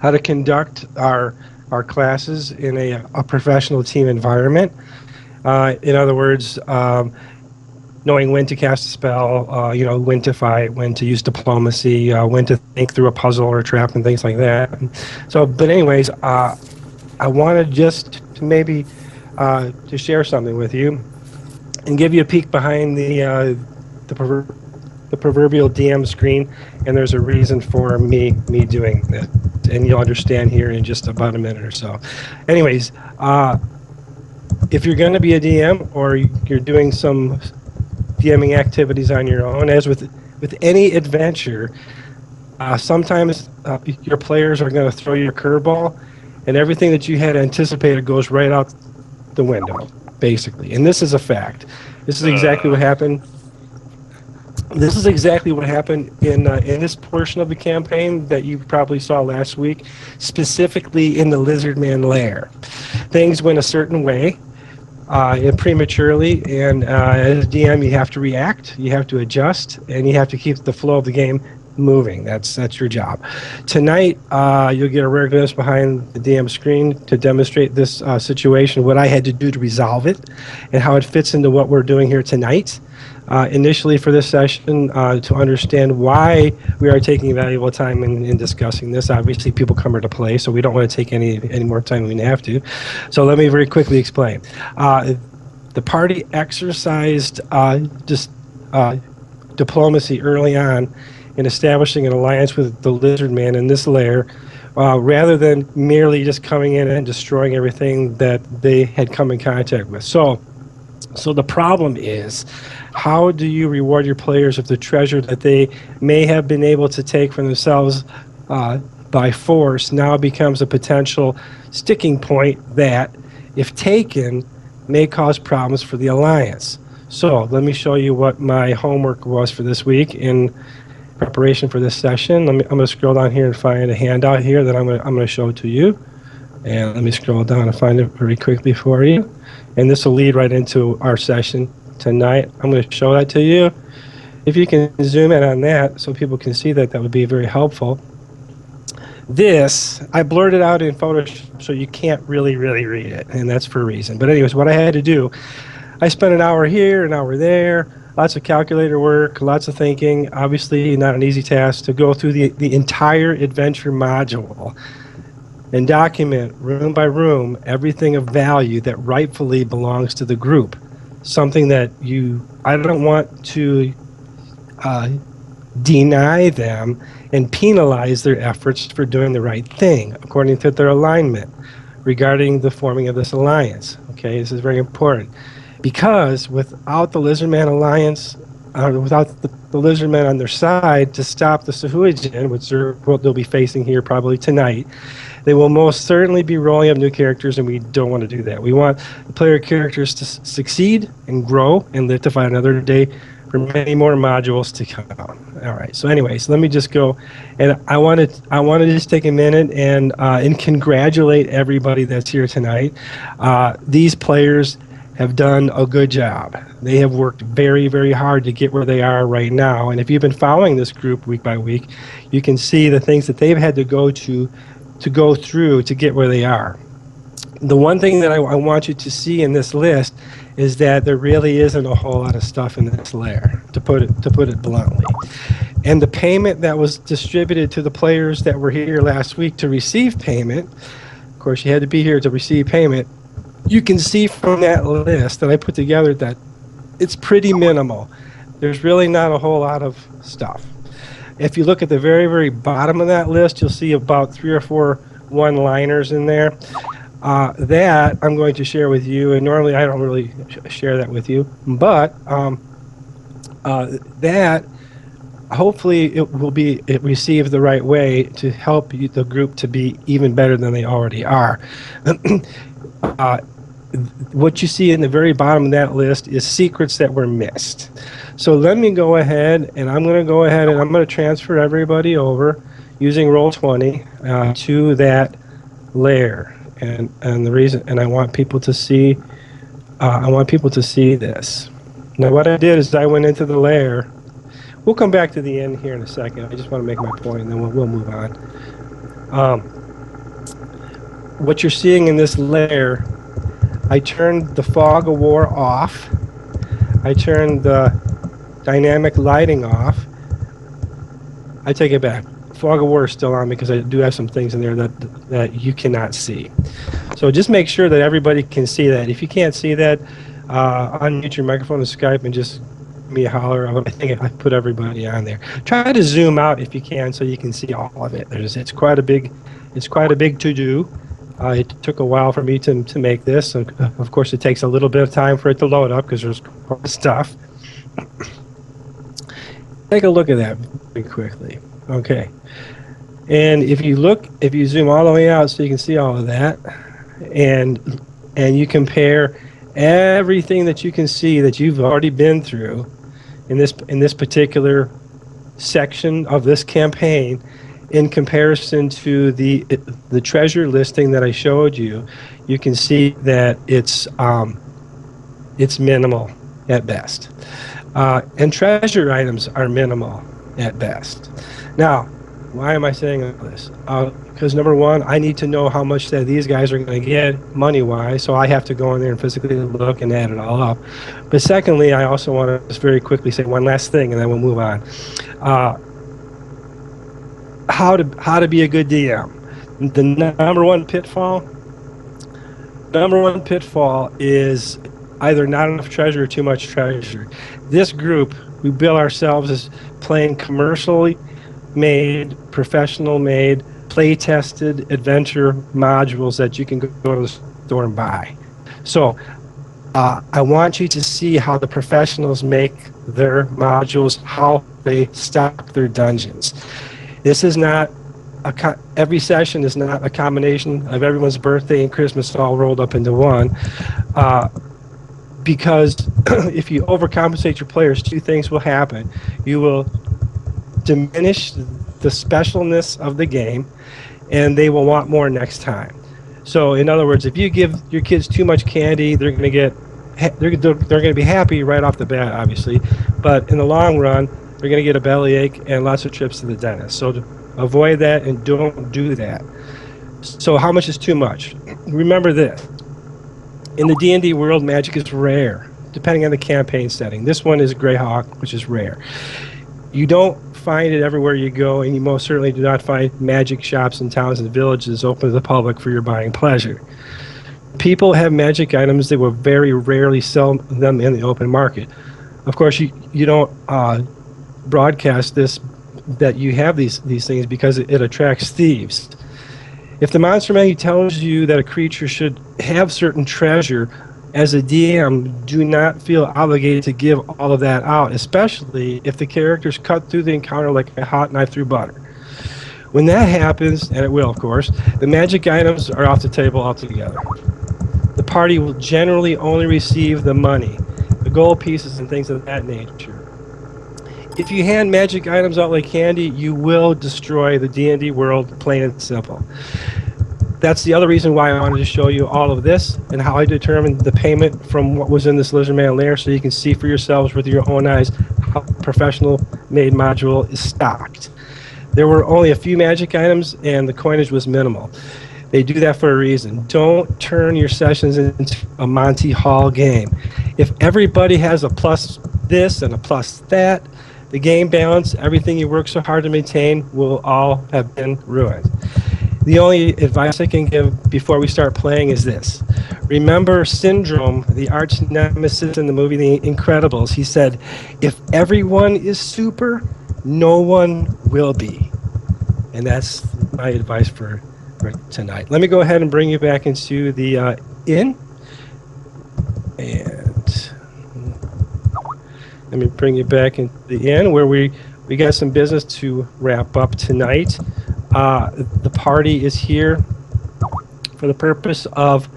how to conduct our classes in a professional team environment. In other words, knowing when to cast a spell, when to fight, when to use diplomacy, when to think through a puzzle or a trap and things like that. So, but anyways, I wanted just to maybe to share something with you and give you a peek behind the, prover- the proverbial DM screen. And there's a reason for me doing this, and you'll understand here in just about a minute or so. Anyways, if you're going to be a DM or you're doing some DMing activities on your own, as with any adventure, sometimes your players are going to throw you a curveball, and everything that you had anticipated goes right out the window, basically. And this is a fact. This is exactly what happened. This is exactly what happened in this portion of the campaign that you probably saw last week, specifically in the Lizardman lair. Things went a certain way, prematurely, and as a DM, you have to react, you have to adjust, and you have to keep the flow of the game moving. That's your job. Tonight, you'll get a rare glimpse behind the DM screen to demonstrate this situation, what I had to do to resolve it, and how it fits into what we're doing here tonight. Initially for this session, to understand why we are taking valuable time in discussing this. Obviously, people come here to play, so we don't want to take any more time than we have to. So let me very quickly explain. The party exercised just diplomacy early on in establishing an alliance with the Lizard Man in this lair, rather than merely just coming in and destroying everything that they had come in contact with. So the problem is, how do you reward your players if the treasure that they may have been able to take for themselves by force now becomes a potential sticking point that, if taken, may cause problems for the Alliance? So let me show you what my homework was for this week in preparation for this session. I'm going to scroll down here and find a handout here that I'm going to show to you. And let me scroll down and find it very quickly for you. And this will lead right into our session tonight. I'm going to show that to you. If you can zoom in on that so people can see that, that would be very helpful. This, I blurred it out in Photoshop so you can't really read it, and that's for a reason. But anyways, what I had to do, I spent an hour here, an hour there, lots of calculator work, lots of thinking. Obviously, not an easy task to go through the entire adventure module and document room by room everything of value that rightfully belongs to the group. Something that I don't want to deny them and penalize their efforts for doing the right thing according to their alignment regarding the forming of this alliance. Okay, this is very important, because without the Lizardman alliance, without the Lizardmen on their side to stop the Sahuagin, which they'll be facing here probably tonight, they will most certainly be rolling up new characters, and we don't want to do that. We want the player characters to succeed and grow and live to fight another day for many more modules to come. All right. So, anyways, let me just go, and I want to just take a minute and congratulate everybody that's here tonight. These players have done a good job. They have worked very, very hard to get where they are right now. And if you've been following this group week by week, you can see the things that they've had to go through to get where they are. The one thing that I want you to see in this list is that there really isn't a whole lot of stuff in this layer, to put it bluntly. And the payment that was distributed to the players that were here last week to receive payment, of course you had to be here to receive payment, you can see from that list that I put together that it's pretty minimal. There's really not a whole lot of stuff. If you look at the very, very bottom of that list, you'll see about 3 or 4 one-liners in there. That I'm going to share with you, and normally I don't really share that with you, but that hopefully it will be received the right way to help the group to be even better than they already are. What you see in the very bottom of that list is secrets that were missed. So let me go ahead, and I'm going to transfer everybody over using roll20 to that layer. And the reason, and I want people to see this. Now what I did is I went into the layer. We'll come back to the end here in a second. I just want to make my point, and then we'll move on. what you're seeing in this layer, I turned the fog of war off. I turned the dynamic lighting off. I take it back. Fog of war is still on because I do have some things in there that you cannot see. So just make sure that everybody can see that. If you can't see that, unmute your microphone and Skype and just give me a holler. I think I put everybody on there. Try to zoom out if you can so you can see all of it. It's quite a big to do. It took a while for me to make this. And of course, it takes a little bit of time for it to load up because there's stuff. Take a look at that very quickly. Okay. And if you zoom all the way out so you can see all of that, and you compare everything that you can see that you've already been through in this particular section of this campaign in comparison to the treasure listing that I showed you, you can see that it's minimal at best. And treasure items are minimal at best. Now, why am I saying all this? Because number one, I need to know how much that these guys are going to get money-wise, so I have to go in there and physically look and add it all up. But secondly, I also want to just very quickly say one last thing, and then we'll move on. How to be a good DM. The number one pitfall is either not enough treasure or too much treasure. This group, we bill ourselves as playing commercially made, professional made, play tested adventure modules that you can go to the store and buy. So I want you to see how the professionals make their modules, how they stock their dungeons. This is not every session is not a combination of everyone's birthday and Christmas all rolled up into one. Because if you overcompensate your players, two things will happen. You will diminish the specialness of the game, and they will want more next time. So, in other words, if you give your kids too much candy, they're going to be happy right off the bat, obviously, but in the long run, they're going to get a bellyache and lots of trips to the dentist. So, to avoid that and don't do that. So, how much is too much? Remember this. In the D&D world, magic is rare, depending on the campaign setting. This one is Greyhawk, which is rare. You don't find it everywhere you go, and you most certainly do not find magic shops in towns and villages open to the public for your buying pleasure. People have magic items. They will very rarely sell them in the open market. Of course, you don't broadcast this, that you have these things, because it attracts thieves. If the monster manual tells you that a creature should have certain treasure, as a DM, do not feel obligated to give all of that out, especially if the characters cut through the encounter like a hot knife through butter. When that happens, and it will, of course, the magic items are off the table altogether. The party will generally only receive the money, the gold pieces, and things of that nature. If you hand magic items out like candy, you will destroy the D&D world, plain and simple. That's the other reason why I wanted to show you all of this and how I determined the payment from what was in this Lizard Man layer, so you can see for yourselves with your own eyes how professional made module is stocked. There were only a few magic items and the coinage was minimal. They do that for a reason. Don't turn your sessions into a Monty Hall game. If everybody has a plus this and a plus that, the game balance, everything you work so hard to maintain, will all have been ruined. The only advice I can give before we start playing is this. Remember Syndrome, the arch nemesis in the movie The Incredibles. He said, if everyone is super, no one will be. And that's my advice for tonight. Let me go ahead and bring you back into the inn. And let me bring you back into the inn where we got some business to wrap up tonight. The party is here for the purpose of